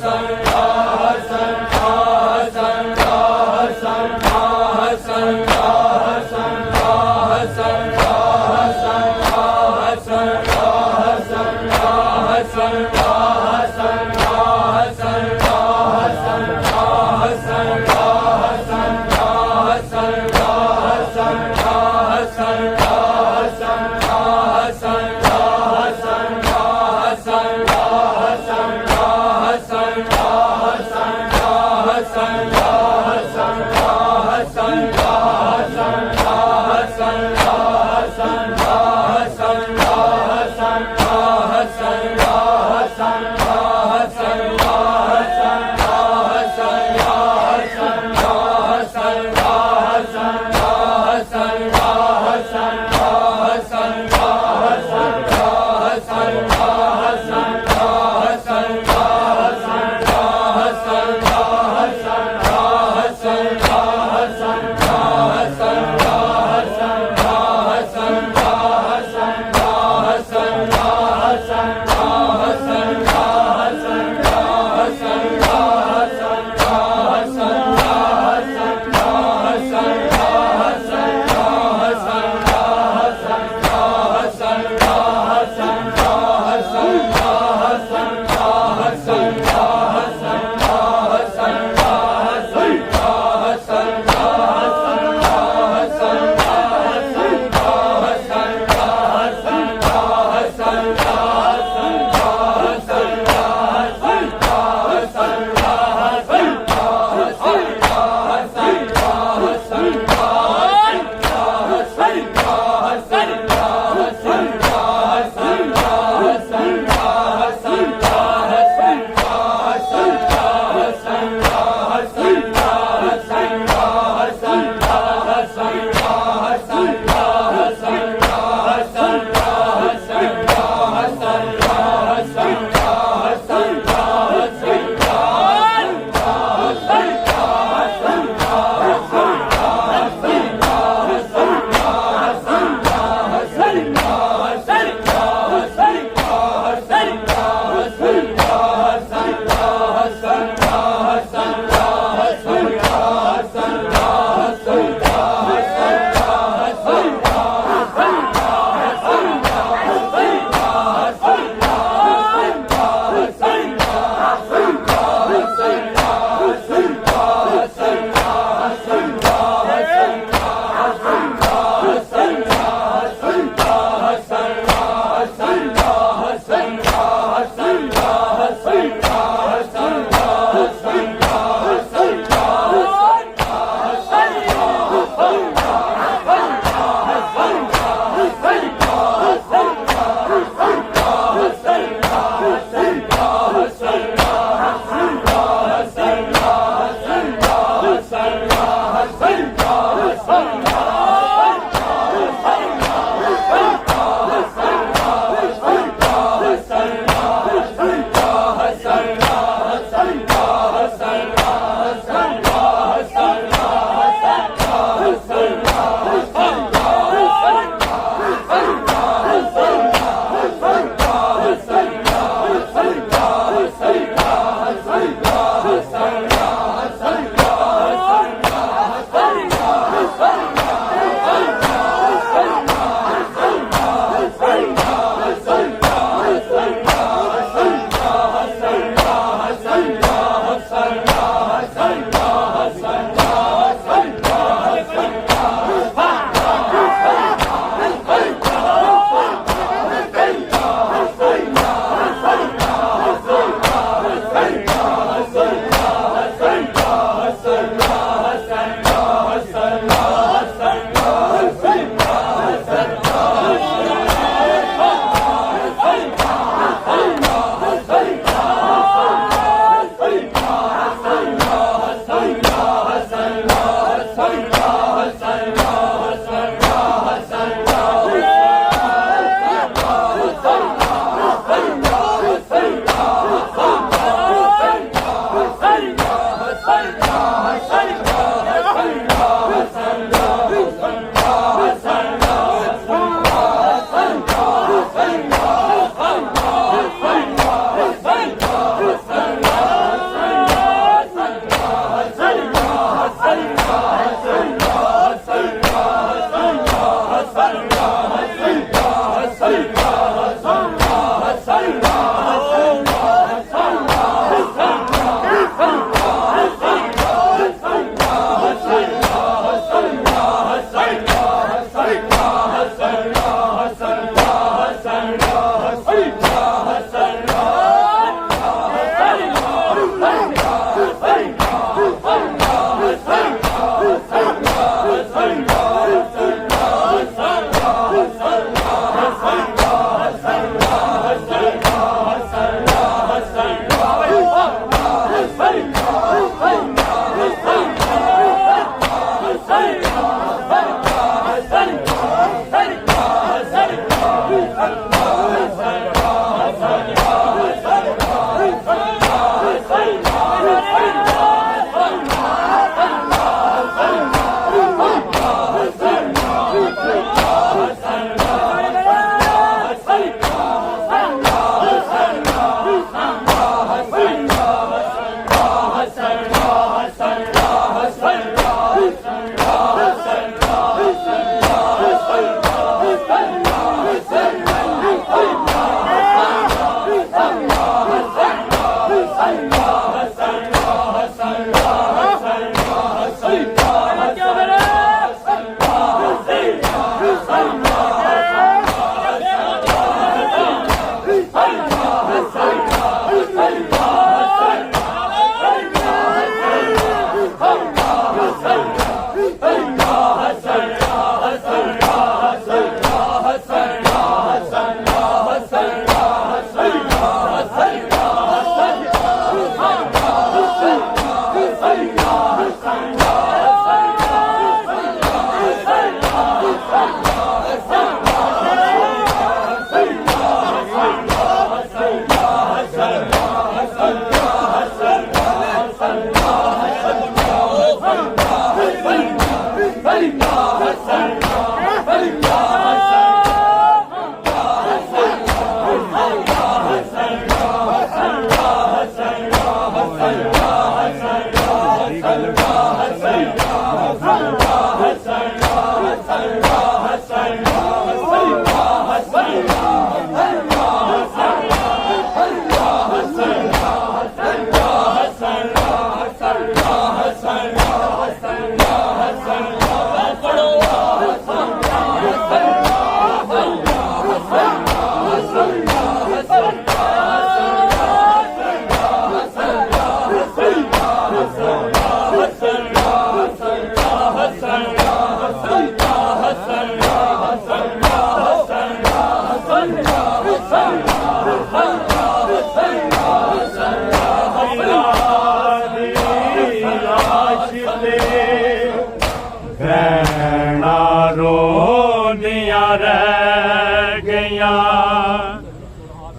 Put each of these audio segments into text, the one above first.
Hassan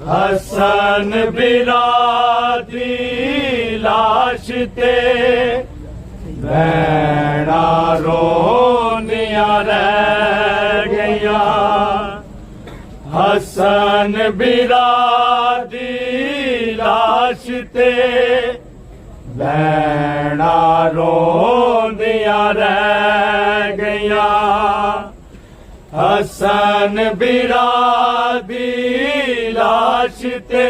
Hasan बिरादी लाश ते भैणा रोनिया रह गया। हसन बिरादी लाश ते भैणा रोनिया रह गया। हसन बिरादी लाश ते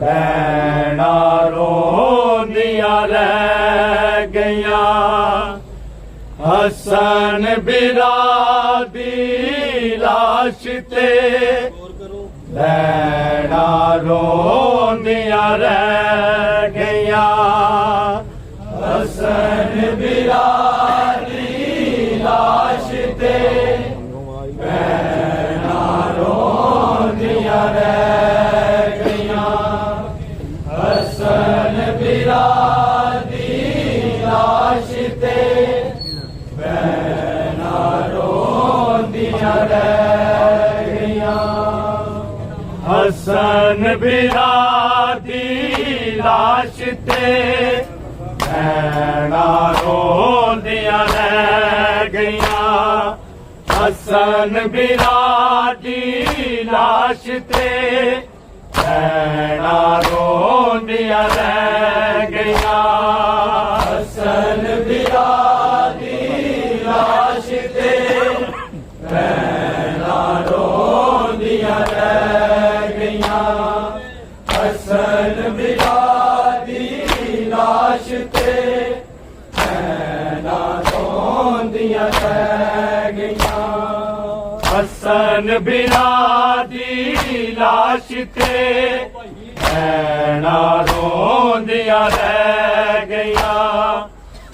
भैणा रोंदिया रह गया। हसन बिरादी लाश ते भैणा रोंदिया रह गया। हसन बिरादी लाश ते भैणा रोंदिया रह गया। हसन बिरादी लाश ते भैणा रोंदिया रह गया। हसन बिरादी लाश ते भैणा रोंदिया रह गया। हसन बिरादी लाश ते भैणा रोंदिया रह गया। हसन बिरादी लाश ते भैणा रोंदिया रह गया। हसन बिरादी लाश ते भैणा रोंदिया रह गया। हसन बिरादी लाश ते भैणा रोंदिया ਦੀਆਂ ਰਹਿ ਗਈਆਂ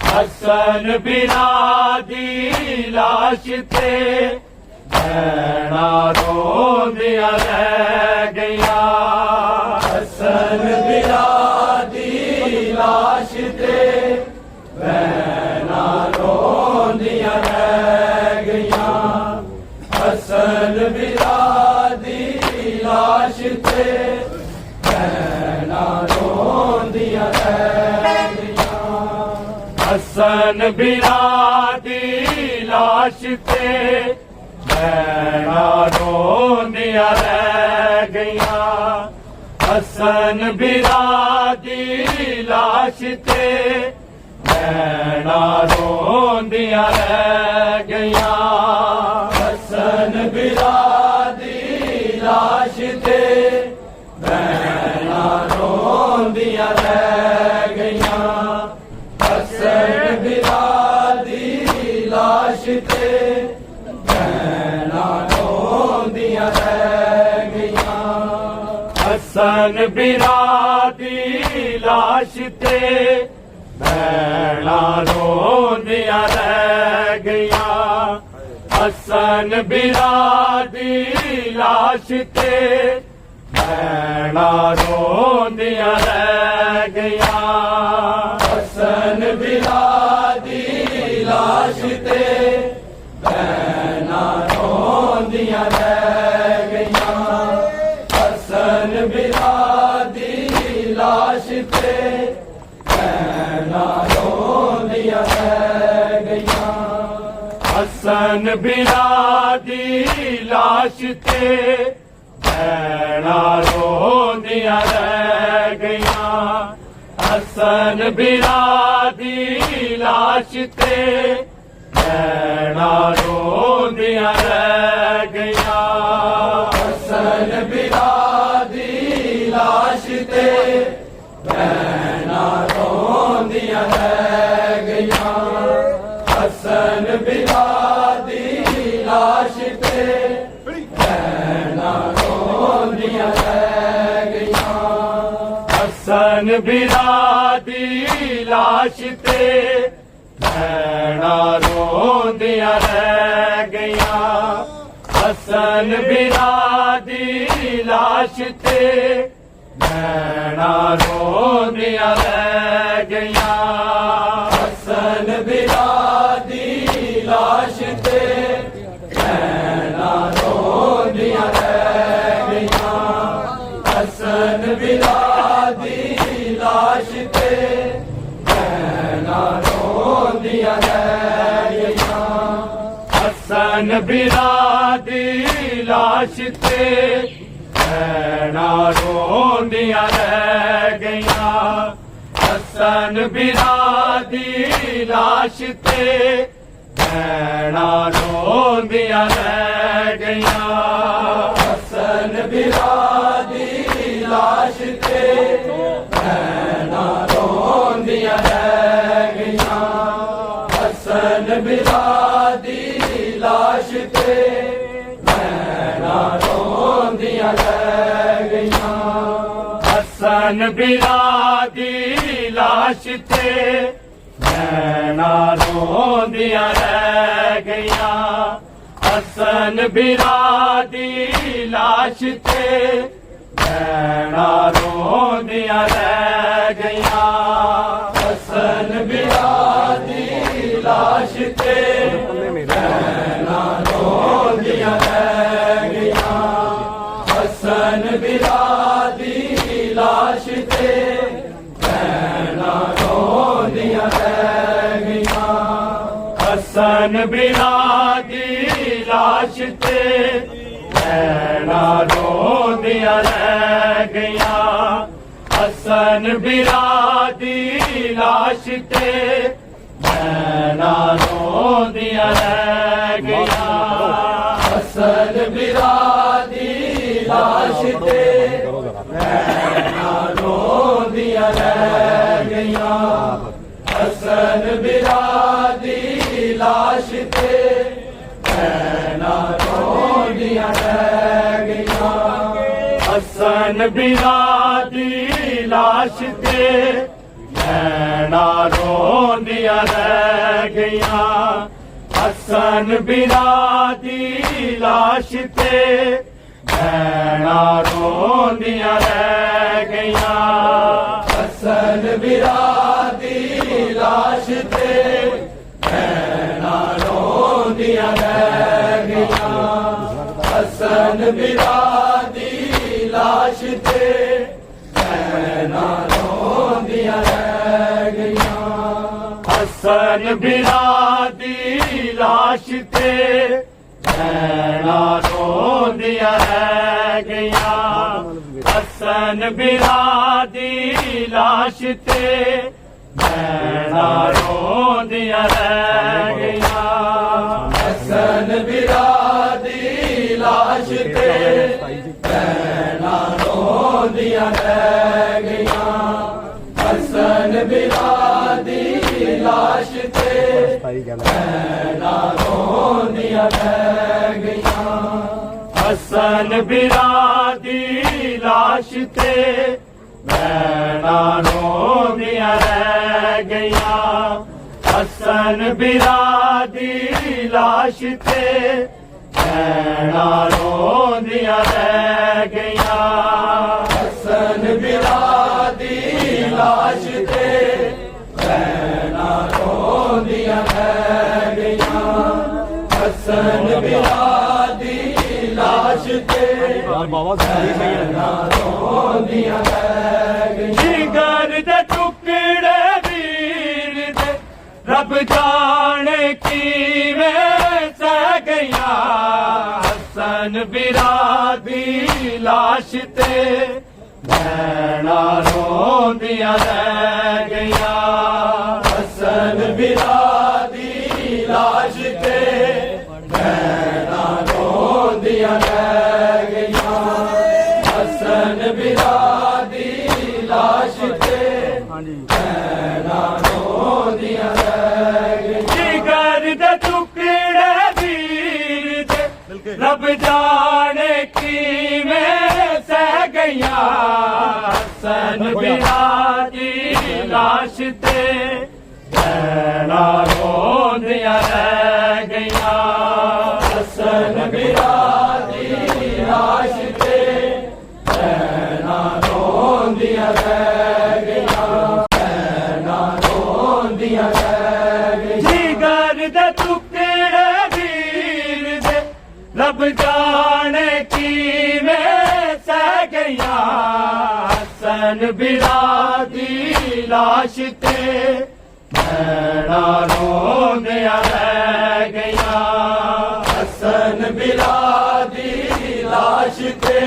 ਹਸਨ ਬਿਰਾ ਦੀ ਲਾਸ਼ ਤੇ ਭੈਣਾਂ ਰੋਂਦੀਆਂ ਰਹਿ ਗਈਆਂ ਹਸਨ ਬਿਰਾ ਦੀ ਲਾਸ਼ ਤੇ ਭੈਣਾਂ ਰੋਂਦੀਆਂ ਰਹਿ ਗਈਆਂ ਹਸਨ ਬਿਰਾ ਦੀ ਲਾਸ਼ ਤੇ ਭੈਣਾਂ ਰੋਂਦੀਆਂ ਰਹਿ ਗਈਆਂ ਹਸਨ ਬਿਰਾ ਦੀ ਲਾਸ਼ ਤੇ ਭੈਣਾਂ ਰੋਂਦੀਆਂ ਰਹਿ ਗਈਆਂ ਹਸਨ ਬਿਰਾ ਦੀ ਲਾਸ਼ ਤੇ ਭੈਣਾਂ ਰੋਂਦੀਆਂ ਰਹਿ ਗਈਆਂ ਹਸਨ ਬਿਰਾ ਦੀ ਲਾਸ਼ ਤੇ ਭੈਣਾਂ ਰੋਂਦੀਆਂ ਰਹਿ ਗਈਆਂ ਹਸਨ ਬਿਰਾ ਦੀ ਲਾਸ਼ ਤੇ ਭੈਣਾਂ ਰੋਂਦੀਆਂ ਰਹਿ ਗਈਆਂ ਹਸਨ ਬਿਰਾ ਦੀ ਲਾਸ਼ ਤੇ ਭੈਣਾਂ ਰੋਂਦੀਆਂ ਰਹਿ ਗਈਆਂ ਹਸਨ ਬਿਰਾ ਦੀ ਲਾਸ਼ ਤੇ ਭੈਣਾਂ ਰੋਂਦੀਆਂ ਰਹਿ ਗਈਆਂ ਹਸਨ ਬਿਰਾ ਦੀ ਲਾਸ਼ ਤੇ ਭੈਣਾਂ ਰੋਂਦੀਆਂ ਰਹਿ ਗਈਆਂ ਹਸਨ ਬਿਰਾ ਦੀ ਲਾਸ਼ ਤੇ ਭੈਣਾਂ ਰੋਂਦੀਆਂ ਰਹਿ ਗਈਆਂ ਹਸਨ ਬਿਰਾ ਦੀ ਲਾਸ਼ ਤੇ ਭੈਣਾਂ ਰੋਂਦੀਆਂ ਰਹਿ ਗਈਆਂ ਹਸਨ ਬਿਰਾ ਦੀ ਲਾਸ਼ ਤੇ ਭੈਣਾਂ ਰੋਂਦੀਆਂ ਰਹਿ ਗਈਆਂ ਹਸਨ ਬਿਰਾ ਦੀ ਲਾਸ਼ ਤੇ ਭੈਣਾਂ ਰੋਂਦੀਆਂ ਰਹਿ ਗਈਆਂ ਹਸਨ ਬਿਰਾ ਦੀ ਲਾਸ਼ ਤੇ ਭੈਣਾਂ ਰੋਂਦੀਆਂ ਰਹਿ ਗਈਆਂ ਹਸਨ ਬਿਰਾ ਦੀ ਲਾਸ਼ ਤੇ ਭੈਣਾਂ ਰੋਂਦੀਆਂ ਰਹਿ ਗਈਆਂ ਹਸਨ ਬਿਰਾ ਦੀ ਲਾਸ਼ ਤੇ ਭੈਣਾਂ ਰੋਂਦੀਆਂ ਰਹਿ ਗਈਆਂ ਹਸਨ ਬਿਰਾ ਦੀ ਲਾਸ਼ ਤੇ ਭੈਣਾਂ ਰੋਂਦੀਆਂ ਰਹਿ ਗਈਆਂ ਹਸਨ ਬਿਰਾ ਦੀ ਲਾਸ਼ ਤੇ ਭੈਣਾਂ ਰੋਂਦੀਆਂ ਰਹਿ ਗਈਆਂ ਹਸਨ ਬਿਰਾ ਦੀ ਲਾਸ਼ ਤੇ ਭੈਣਾਂ ਰੋਂਦੀਆਂ ਰਹਿ ਗਈਆਂ ਹਸਨ ਬਿਰਾ ਦੀ ਲਾਸ਼ ਤੇ ਭੈਣਾਂ ਰੋਂਦੀਆਂ ਰਹਿ ਗਈਆਂ ਹਸਨ ਬਿਰਾ ਦੀ ਲਾਸ਼ ਤੇ ਭੈਣਾਂ ਰੋਂਦੀਆਂ ਰਹਿ ਗਈਆਂ ਹਸਨ ਬਿਰਾ ਦੀ ਲਾਸ਼ ਤੇ ਭੈਣਾਂ ਰੋਂਦੀਆਂ ਰਹਿ ਗਈਆਂ ਹਸਨ ਬਿਰਾ ਦੀ ਲਾਸ਼ ਤੇ ਭੈਣਾਂ ਰੋਂਦੀਆਂ ਰਹਿ ਗਈਆਂ ਹਸਨ ਬਿਰਾ ਦੀ ਲਾਸ਼ ਤੇ ਭੈਣਾਂ ਰੋਂਦੀਆਂ ਰਹਿ ਗਈਆਂ ਹਸਨ ਬਿਰਾ ਦੀ ਲਾਸ਼ ਤੇ ਭੈਣਾਂ ਰੋਂਦੀਆਂ ਰਹਿ ਗਈਆਂ ਹਸਨ ਬਿਰਾ ਦੀ ਲਾਸ਼ ਤੇ ਭੈਣਾਂ ਰੋਂਦੀਆਂ ਰਹਿ ਗਈਆਂ ਹਸਨ ਬਿਰਾ ਦੀ ਲਾਸ਼ ਤੇ ਭੈਣਾਂ ਰੋਂਦੀਆਂ ਰਹਿ ਗਈਆਂ ਹਸਨ ਬਿਰਾ ਦੀ ਲਾਸ਼ ਤੇ ਭੈਣਾਂ ਰੋਂਦੀਆਂ ਰਹਿ ਗਈਆਂ ਹਸਨ ਬਿਰਾ ਦੀ ਲਾਸ਼ ਤੇ ਭੈਣਾਂ ਰੋਂਦੀਆਂ ਰਹਿ ਗਈਆਂ ਹਸਨ ਬਿਰਾ ਦੀ ਲਾਸ਼ ਤੇ ਭੈਣਾਂ ਰੋਂਦੀਆਂ ਰਹਿ ਗਈਆਂ ਹਸਨ ਬਿਰਾ ਦੀ ਲਾਸ਼ ਤੇ भैना रोंदियां रह गईयां हसन बिरा दी लाश ते भैना रोंदियां रह गईयां हसन बिरा दी लाश ते भैना रोंदियां रह गईयां हसन बिरा दी लाश ते भैना रोंदियां रह गईयां हसन बिरा दी लाश ते भैना रोंदियां रह गईयां हसन बिरा दी लाश ते भैना रोंदियां रह गईयां हसन बिरा दी लाश ते भैना रोंदियां रह गईयां हसन बिरा दी लाश ते भैना रोंदियां रह गईयां हसन बिरा दी लाश ते भैना रोंदियां रह गईयां हसन बिरा दी लाश ते भैना रोंदियां रह गईयां हसन बिरा दी लाश ते भैना रोंदियां रह गईयां हसन बिरा दी लाश ते भैना रोंदियां रह गईयां जिगर दे टुकड़े वीर दे रब जाने किवें सह गईयां हसन बिरा दी लाश ते भैना रोंदियां रह गईयां हसन बिरा दी लाश ते भैना रोंदियां रह गईयां हसन बिरा दी लाश ते भैना रोंदियां रह गईयां जिगर दे टुकड़े वीर दे रब जाने किवें सह गईयां हसन बिरा दी लाश ते भैना रोंदियां रह गईयां हसन बिरा दी लाश ते भैना रोंदियां रह गईयां भैना रोंदियां रह गईयां जिगर दे टुकड़े वीर दे रब जाने किवें सह गईयां हसन बिरा दी लाश ते भैना रोंदियां रह गईयां हसन बिरा दी लाश ते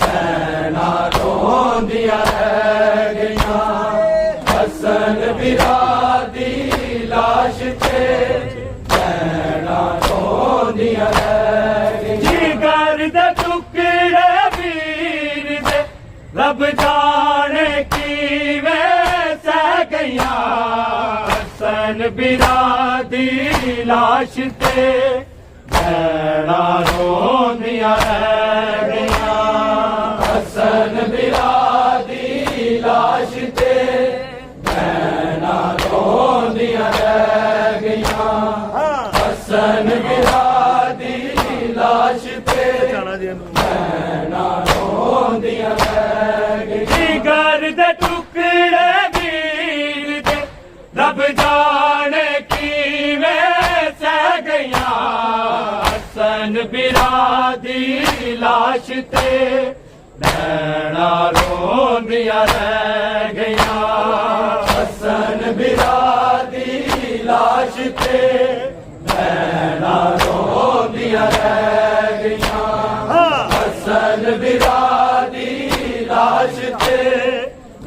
भैना रोंदियां रह गईयां हसन बिरा दी लाश ते भैना रोंदियां रह गईयां जिगर दे टुकड़े वीर दे रब जाने किवें सह गईयां हसन बिरा दी लाश ते भैना रोंदियां रह गईयां हसन बिरा दी लाश ते भैना रोंदियां रह गईयां हसन बिरा दी लाश ते भैना रोंदियां रह गईयां जिगर दे टुकड़े वीर दे रब जाने किवें सह गईयां हसन बिरा दी लाश ते भैना रोंदियां रह गईयां हसन बिरा दी लाश ते भैना रोंदियां रह गईयां हसन बिरा दी लाश ते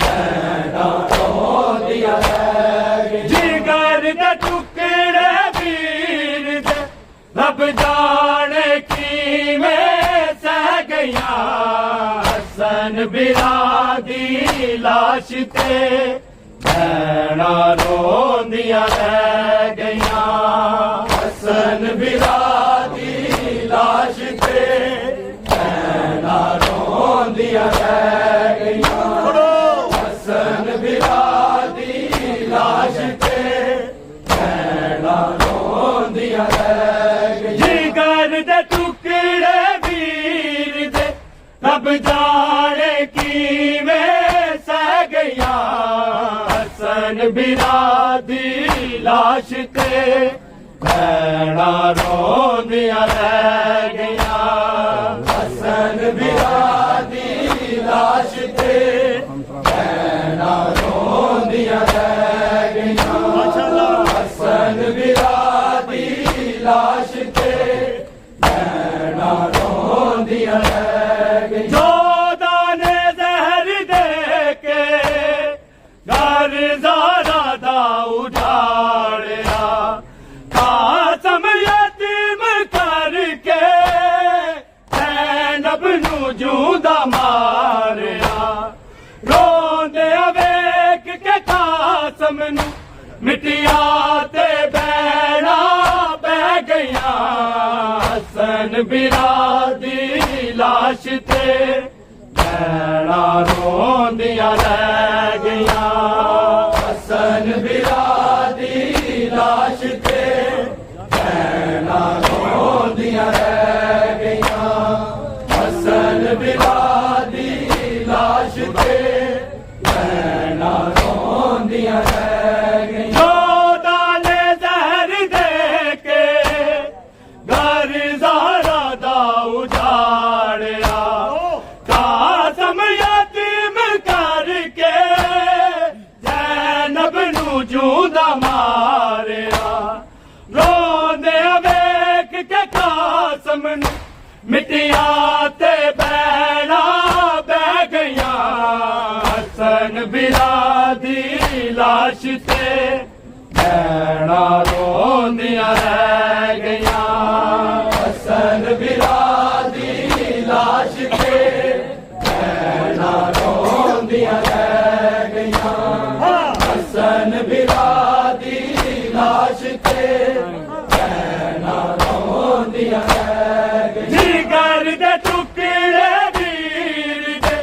भैना रोंदियां रह गईयां जिगर दे टुकड़े वीर दे रब जाने किवें सह गईयां हसन बिरा दी लाश ते भैना रोंदियां रह गईयां हसन बिरा दी लाश ते भैना रोंदियां रह गईयां हसन बिरा दी हसन बिरा दी लाश ते भैणा रोंदियां रह गईयां हसन बिरा दी लाश ते भैणा रोंदियां रह गईयां हसन बिरा दी लाश ते भैणा रोंदियां रह गईयां जोधा ने जहर दे के घर ज़ारा दा उजाड़िया कासम यतीम करके ज़ैनब नू जूंदा मारिया रोंदे वेख के कासम नू मिटिया ते भैणा बह गईयां हसन बिरा दी लाश ते भैणा रोंदियां रह गईयां हसन बिरा दी लाश ते भैणा रोंदियां रह गईयां हसन बिरा दी लाश ते भैणा रोंदियां रह गईयां जोधा ने जहर दे के घर ज़ारा दा उजाड़िया कासम यतीम करके ज़ैनब नू जूंदा मारिया रोंदे वेख के कासम नू मिटिया ते भैणा बह गईयां हसन बिरा दी लाश ते भैणा रोंदियां रह गईयां हसन बिरा दी लाश ते भैणा रोंदियां रह गईयां हसन बिरा दी लाश ते भैणा रोंदियां रह गईयां जिगर दे टुकड़े वीर दे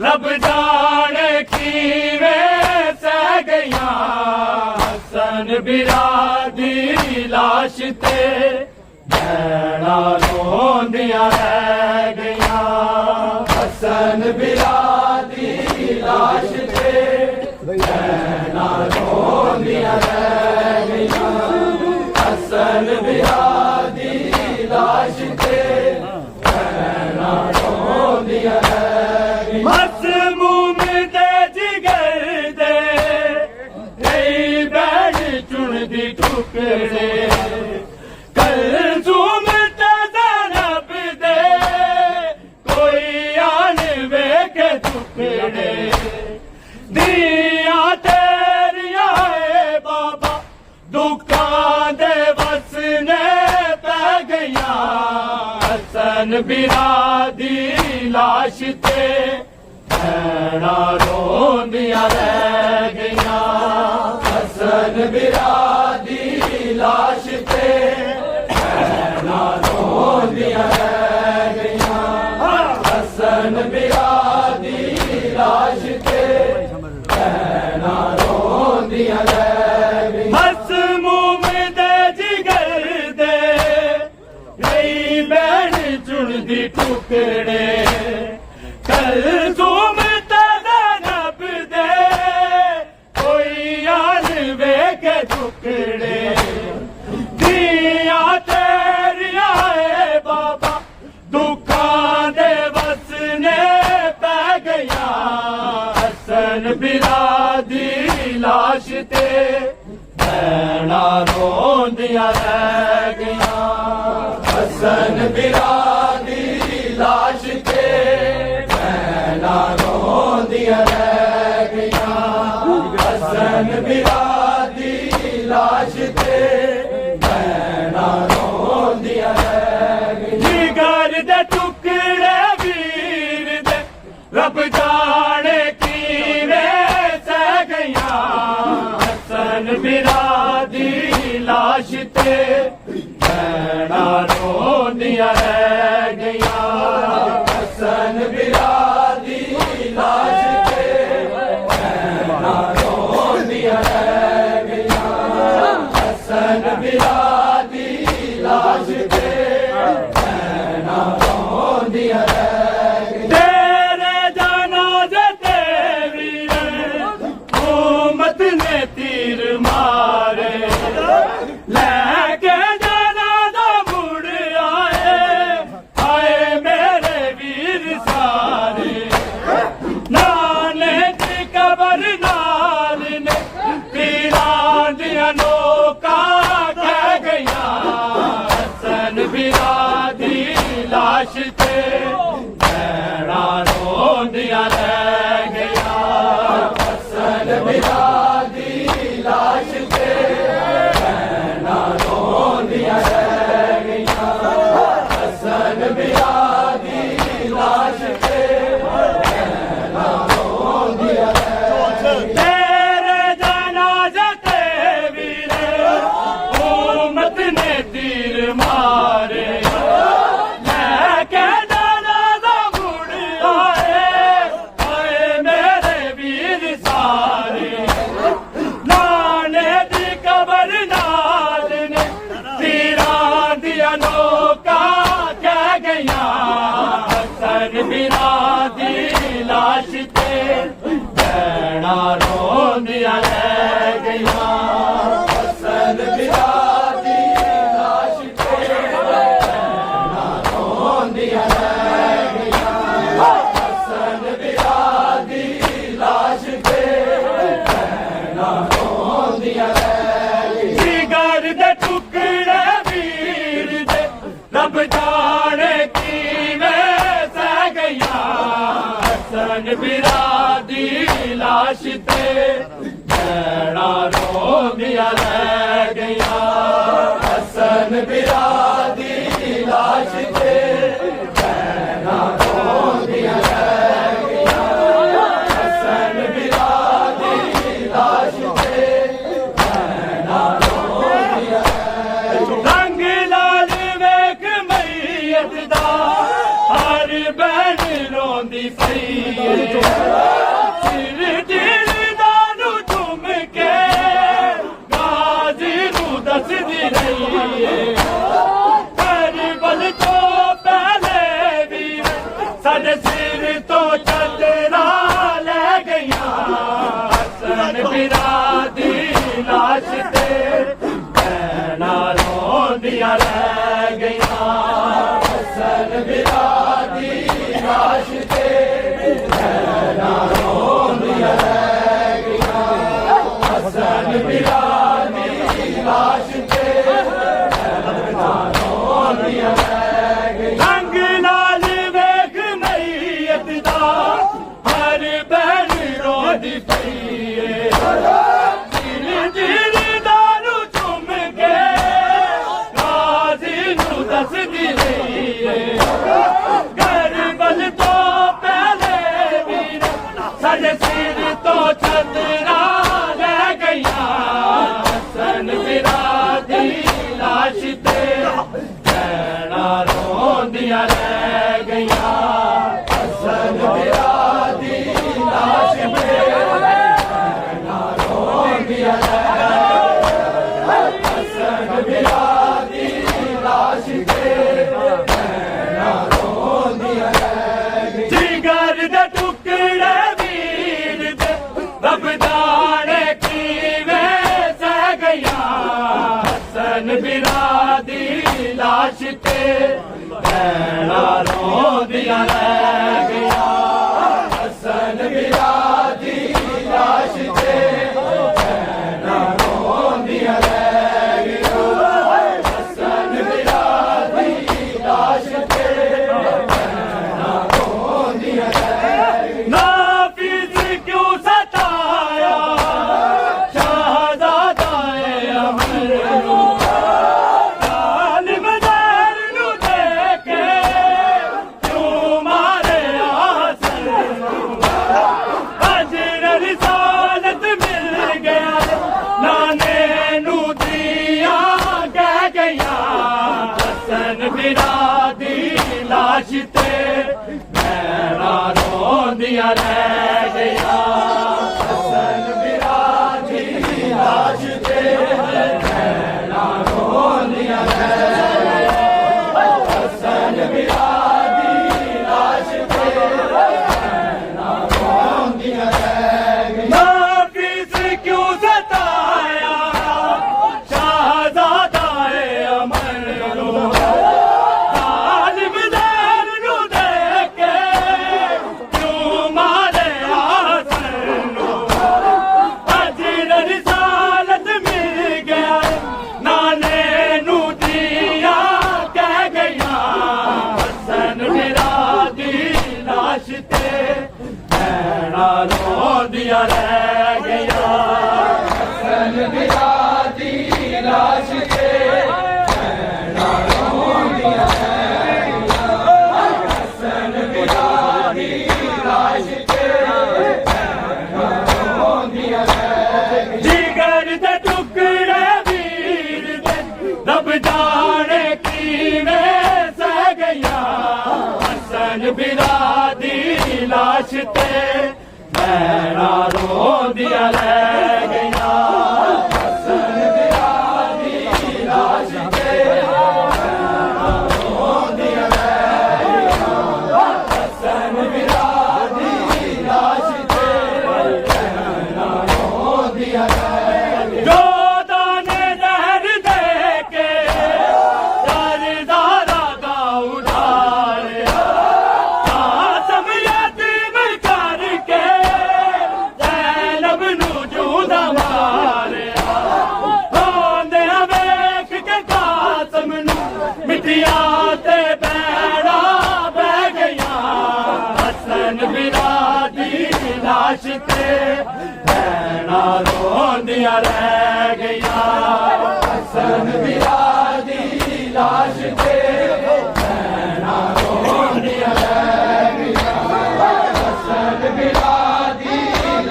रब जाने किवें सह गईयां हसन बिरा दी लाश ते भैणा रोंदियां रह गईयां हसन बिरा दी लाश ते भैणा रोंदियां रह गईयां हसन बिरा दी लाश ते भैणा रोंदियां रह गईयां मसमूम दे जिगर दे कई बैठ चुनदी टुकड़े कलसूम ते ज़ैनब दे कोई आन वेखे टुकड़े दिया तेरिया ए बाबा दुकां दे वसने पै गईयां हसन बिरा दी लाश ते भैणा रोंदियां रह गईयां हसन बिरा दी लाश ते भैणा रोंदियां रह गईयां हसन बिरा दी लाश ते भैणा रोंदियां रह गईयां मसमूम दे जिगर दे कई बैठ चुनदी टुकड़े कलसूम ते ज़ैनब दे कोई आन वेखे टुकड़े दिया तेरिया ए बाबा दुकां दे वसने पै गईयां हसन बिरा दी लाश ते भैणा रोंदियां रह गईयां हसन बिरा दी लाश ते भैणा रोंदियां रह गईयां हसन बिरा दी लाश ते भैणा रोंदियां रह गईयां जिगर दे टुकड़े वीर दे रब जाने किवें सह गईयां हसन बिरा दी लाश ते भैणा रोंदियां रह गईयां हसन बिरा दी लाश ते भैणा रोंदियां रह गईयां हसन बिरा दी लाश ते भैणा रोंदियां रह गईयां तेरे जनाज़े हुकूमत ने तीर मारे लेके जनाजा मुड़ आए मेरे वीर सारे नाने की कबर नाल ने पीरां दियां नोका कह गया हसन बिरा दी लाश ते भैणा रोंदियां रह गया हसन बिरा दी लाश ते भैणा रोंदियां रह गया हसन बिरा दी लाश ते भैणा रोंदियां रह गया तेरे जनाजे ते वीरे हुकूमत ने तीर मारे लेके जनाजा मुड़ आए मेरे वीर सारे नाने दी कबर नाल ने पीरां दियां नोका कह गया हसन बिरा दी लाश ते भैणा रोंदियां रह गया हसन बिरा दी लाश ते भैणा रोंदियां रह गया हसन बिरा दी लाश ते भैणा रोंदियां रह गया जिगर दे टुकड़े वीर दे रब जाने किवें सह गया हसन बिरा दी लाश ते भैणा रोंदियां रह गया हसन बिरा दी लाश ते भैणा रोंदियां रह गया हसन बिरा दी लाश ते भैणा रोंदियां रंग लाल वेख मैयत दा हर बैन रोंदी पई सिर दिलदारू झुम के गाजी नू दसदी रही करबल तो पहले वीर साडे सिर तो चदरा ले गया हसन बिरा दी लाश ते भैणा रोंदियां रह गया हसन बिरा दी लाश ते भैणा रोंदियां रह गया हसन बिरा दी लाश ते भैणा रोंदियां रह गया रंग लाल वेख मैयत दा हर बैन रोंदी पई दिल दारू चुम के गाजी नू दसदी रही करबल तो पहले वीर साडे सिर तो चदरा ले गया हसन बिरा दी लाश ते भैणा रोंदियां रह गया हसन बिरा दी लाश ते भैणा रोंदियां रह गया हसन बिरा दी लाश ते भैणा रोंदियां रह गया जिगर दे टुकड़े वीर दे रब जाने किवें सह गया हसन बिरा दी लाश ते भैणा रोंदियां रह गया हसन बिरा दी लाश ते भैणा रोंदियां रह गया हसन बिरा दी लाश ते भैणा रोंदियां रह गया नाफिज क्यों सताया शहजादा अमर जालिम ज़हर नू देके क्यों मारे हसन अजर रिसालत मिल गया नाने नू दिया कह गया हसन बिरा दी लाश ते भैणा रोंदियां रह गया हसन बिरा दी लाश ते भैणा रोंदियां रह गया हसन बिरा दी लाश ते भैणा रोंदियां रह गया नाफिज क्यों रह गया हसन बिरादी लाश ते हसन बिरादी लाश ते जिगर दे टुकड़े वीर दे रब जाने किवें सह गया हसन बिरादी लाश ते भैना रोंदियां रह गया हसन बिरादी लाश ते भैना रोंदियां रह गया हसन बिरादी लाश ते भैना रोंदियां रह गया जो दाने जहर दे के दरदारा दा उठाया कासम यतीम करके ज़ैनब नू जूदा मारिया रोंदियां वेख के कासम नू मिटिया ते पैड़ा बह गया हसन बिरादी लाश ते भैना रोंदियां रह गया हसन बिरादी लाश ते भैना रोंदियां रह गया हसन बिरादी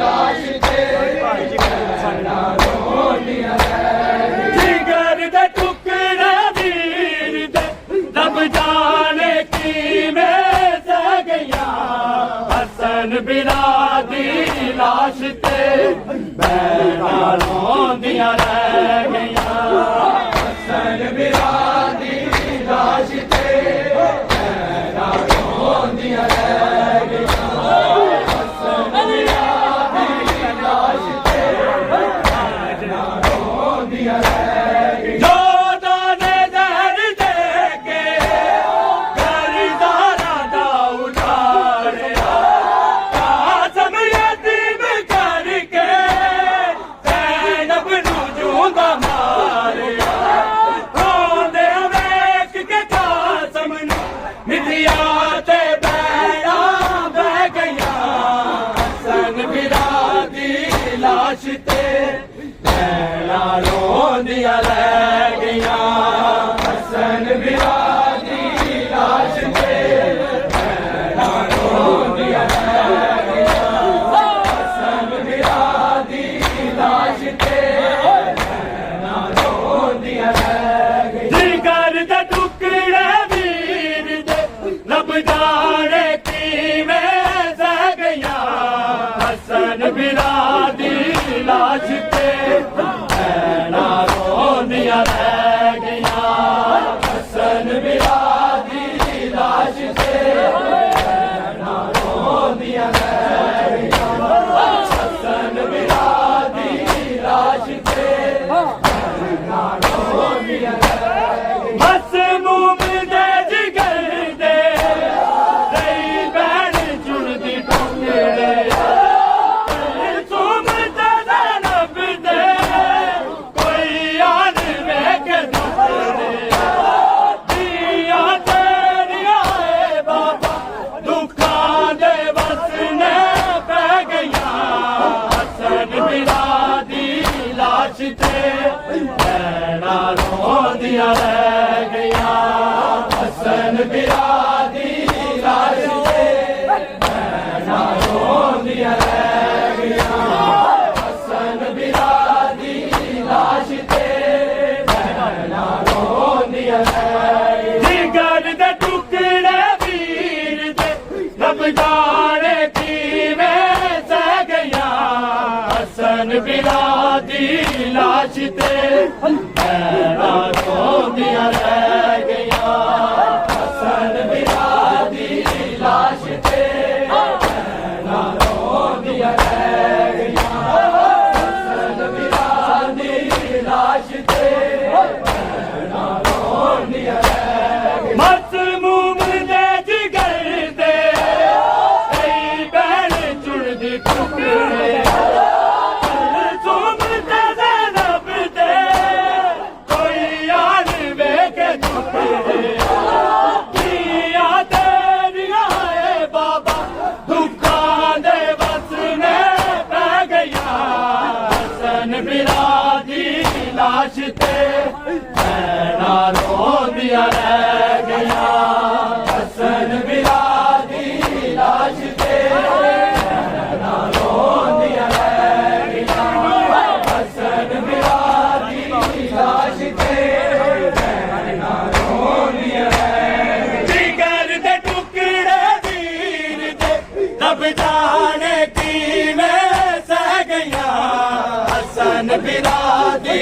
लाश ते भैना रोंदियां रह गया जिगर दे टुकड़े वीर दे रब जाने किवें सह गया हसन बिरादी लाश ते भैना रोंदियां रह गया हसन बिरादी लाश ते भैना रोंदियां रह गया हसन बिरादी लाश ते भैना रोंदियां रह गया जो दाने जहर दे के दरदारा दा उठाया कासम यतीम करके ज़ैनब नू जूदा मारिया रोंदियां वेख के कासम नू मिटिया ते पैड़ा बह गया हसन बिरादी लाश ते भैना रोंदियां रह गया हसन बिरादी लाश ते भैना रोंदियां रह गया हसन बिरादी लाश ते भैना रोंदियां रह गया जिगर दे टुकड़े वीर दे रब जाने किवें सह गया हसन बिरादी लाश ते भैना रोंदियां रह गया हसन बिरादी लाश ते भैना रोंदियां रह गया हसन बिरादी लाश ते भैना रोंदियां रह गया मसमूम दे जिगर दे रही भैन जुड़दी टुकड़े तुम ते ज़ैनब दे कोई आन वेख टुकड़े दिया तेरिया ए बाबा दुखां दे वसने पै गया हसन बिरादी लाश ते भैना रोंदियां रह गया हसन बिरादी लाश ते भैना रोंदियां रह गया हसन बिरादी लाश ते भैना रोंदियां रह गया जिगर दे टुकड़े वीर दे रब जाने किवें सह गया हसन बिरादी लाश ते भैना रोंदियां रह गया हसन बिरादी लाश ते भैना रोंदियां रह गया हसन बिरादी लाश ते भैना रोंदियां रह गया मसमूम दे जिगर दे कई भैन जुड़दी टुकड़े तुम ते ज़ैनब दे कोई आन वेख टुकड़े हसन बिरादी लाश ते भैना रोंदियां रह गईयां हसन बिरादी लाश ते भैना रोंदियां रह गईयां हसन बिरादी लाश ते भैना रोंदियां रह गईयां जिगर दे टुकड़े वीर दे रब जाने किवें सह गईयां हसन बिरादी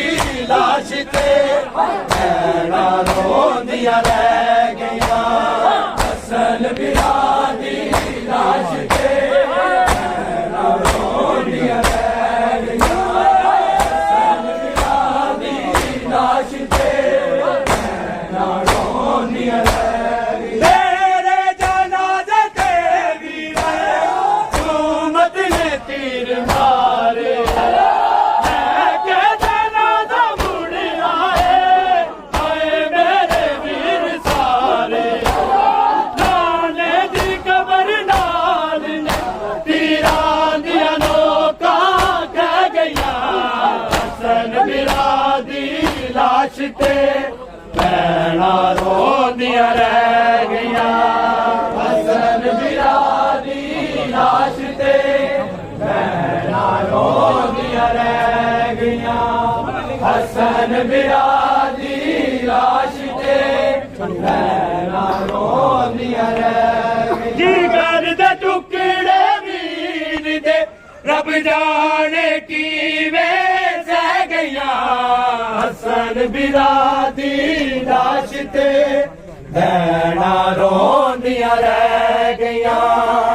लाश ते भैना रोंदियां रह गईयां हसन बिरादी लाश ते भैना रोंदियां रह गईयां हसन बिरादी लाश ते भैना रोंदियां रह गईयां तेरे जनाजे ते वीर हुकूमत ने तीर मारे लाश ते भैना रोंदियां रह गईयां हसन बिरादी लाश ते भैना रोंदियां रह गईयां हसन बिरादी लाश ते भैना रोंदियां रह गईयां जिगर दे टुकड़े वीर दे रब जाने किवें सह गईयां हसन बिरादी लाश ते भैना रोंदियां रह गईयां